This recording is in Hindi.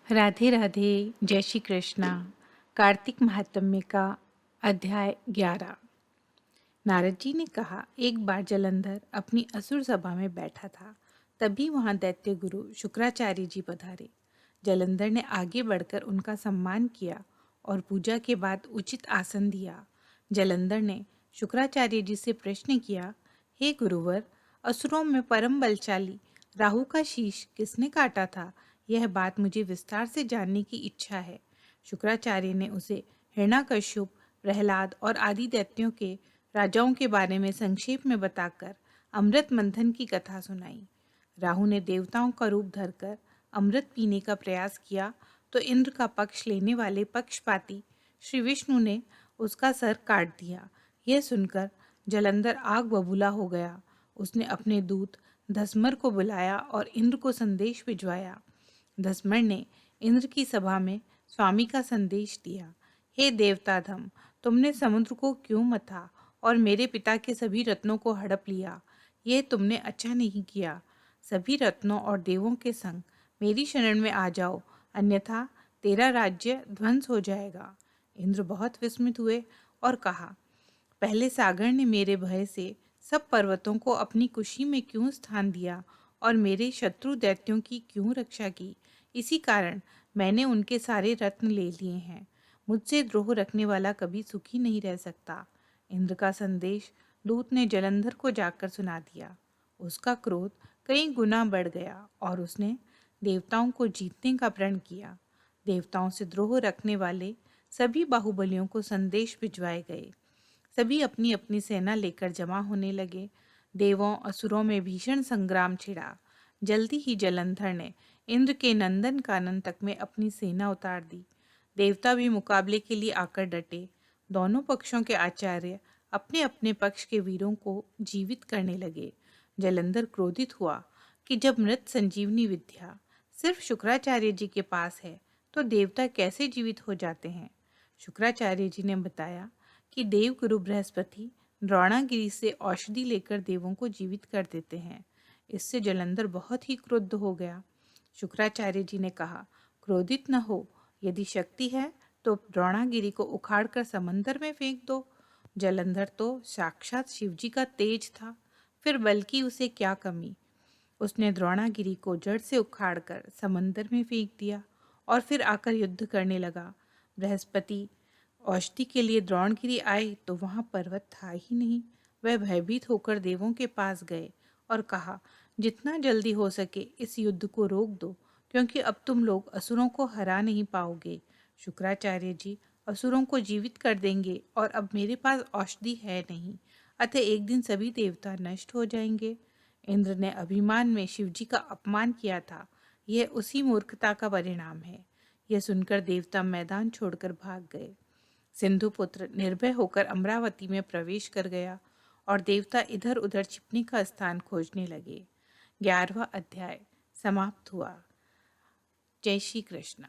राधे राधे। जय श्री कृष्णा। कार्तिक महात्म्य का अध्याय 11। नारद जी ने कहा, एक बार जलंधर अपनी असुर सभा में बैठा था। तभी वहां दैत्य गुरु शुक्राचार्य जी पधारे। जलंधर ने आगे बढ़कर उनका सम्मान किया और पूजा के बाद उचित आसन दिया। जलंधर ने शुक्राचार्य जी से प्रश्न किया, हे गुरुवर, असुरों में परम बलशाली राहु का शीश किसने काटा था? यह बात मुझे विस्तार से जानने की इच्छा है। शुक्राचार्य ने उसे हिरण्यकश्यप, प्रहलाद और आदि दैत्यों के राजाओं के बारे में संक्षेप में बताकर अमृत मंथन की कथा सुनाई। राहु ने देवताओं का रूप धरकर अमृत पीने का प्रयास किया तो इंद्र का पक्ष लेने वाले पक्षपाती श्री विष्णु ने उसका सर काट दिया। यह सुनकर जलंधर आग बबूला हो गया। उसने अपने दूत धसमर को बुलाया और इंद्र को संदेश भिजवाया। धसमर ने इंद्र की सभा में स्वामी का संदेश दिया, हे देवताधम, तुमने समुद्र को क्यों मथा और मेरे पिता के सभी रत्नों को हड़प लिया? यह तुमने अच्छा नहीं किया। सभी रत्नों और देवों के संग मेरी शरण में आ जाओ, अन्यथा तेरा राज्य ध्वंस हो जाएगा। इंद्र बहुत विस्मित हुए और कहा, पहले सागर ने मेरे भय से सब पर्वतों को अपनी कुशी में क्यों स्थान दिया और मेरे शत्रु दैत्यों की क्यों रक्षा की? इसी कारण मैंने उनके सारे रत्न ले लिए हैं। मुझसे द्रोह रखने वाला कभी सुखी नहीं रह सकता। इंद्र का संदेश दूत ने जलंधर को जाकर सुना दिया। उसका क्रोध कई गुना बढ़ गया और उसने देवताओं को जीतने का प्रण किया। देवताओं से द्रोह रखने वाले सभी बाहुबलियों को संदेश भिजवाए गए। सभी अपनी अपनी सेना लेकर जमा होने लगे। देवों असुरों में भीषण संग्राम छिड़ा। जल्दी ही जलंधर ने इंद्र के नंदन कानन तक में अपनी सेना उतार दी। देवता भी मुकाबले के लिए आकर डटे। दोनों पक्षों के आचार्य अपने अपने पक्ष के वीरों को जीवित करने लगे। जलंधर क्रोधित हुआ कि जब मृत संजीवनी विद्या सिर्फ शुक्राचार्य जी के पास है तो देवता कैसे जीवित हो जाते हैं? शुक्राचार्य जी ने बताया कि देवगुरु बृहस्पति द्रोणागिरी से औषधि लेकर देवों को जीवित कर देते हैं। इससे जलंधर बहुत ही क्रुद्ध हो गया। शुक्राचार्य जी ने कहा, क्रोधित न हो, यदि शक्ति है तो द्रोणागिरी को उखाड़कर समंदर में फेंक दो। जलंधर तो साक्षात शिवजी का तेज था, फिर बल की उसे क्या कमी। उसने द्रोणागिरी को जड़ से उखाड़कर समंदर में फेंक दिया और फिर आकर युद्ध करने लगा। बृहस्पति औषधि के लिए द्रोणगिरी आए तो वहां पर्वत था ही नहीं। वह भयभीत होकर देवों के पास गए और कहा, जितना जल्दी हो सके इस युद्ध को रोक दो, क्योंकि अब तुम लोग असुरों को हरा नहीं पाओगे। शुक्राचार्य जी असुरों को जीवित कर देंगे और अब मेरे पास औषधि है नहीं, अतः एक दिन सभी देवता नष्ट हो जाएंगे। इंद्र ने अभिमान में शिवजी का अपमान किया था। यह उसी मूर्खता का परिणाम है। यह सुनकर देवता मैदान छोड़कर भाग गए। सिंधुपुत्र निर्भय होकर अमरावती में प्रवेश कर गया और देवता इधर उधर छिपने का स्थान खोजने लगे। 11वां अध्याय समाप्त हुआ। जय श्री कृष्ण।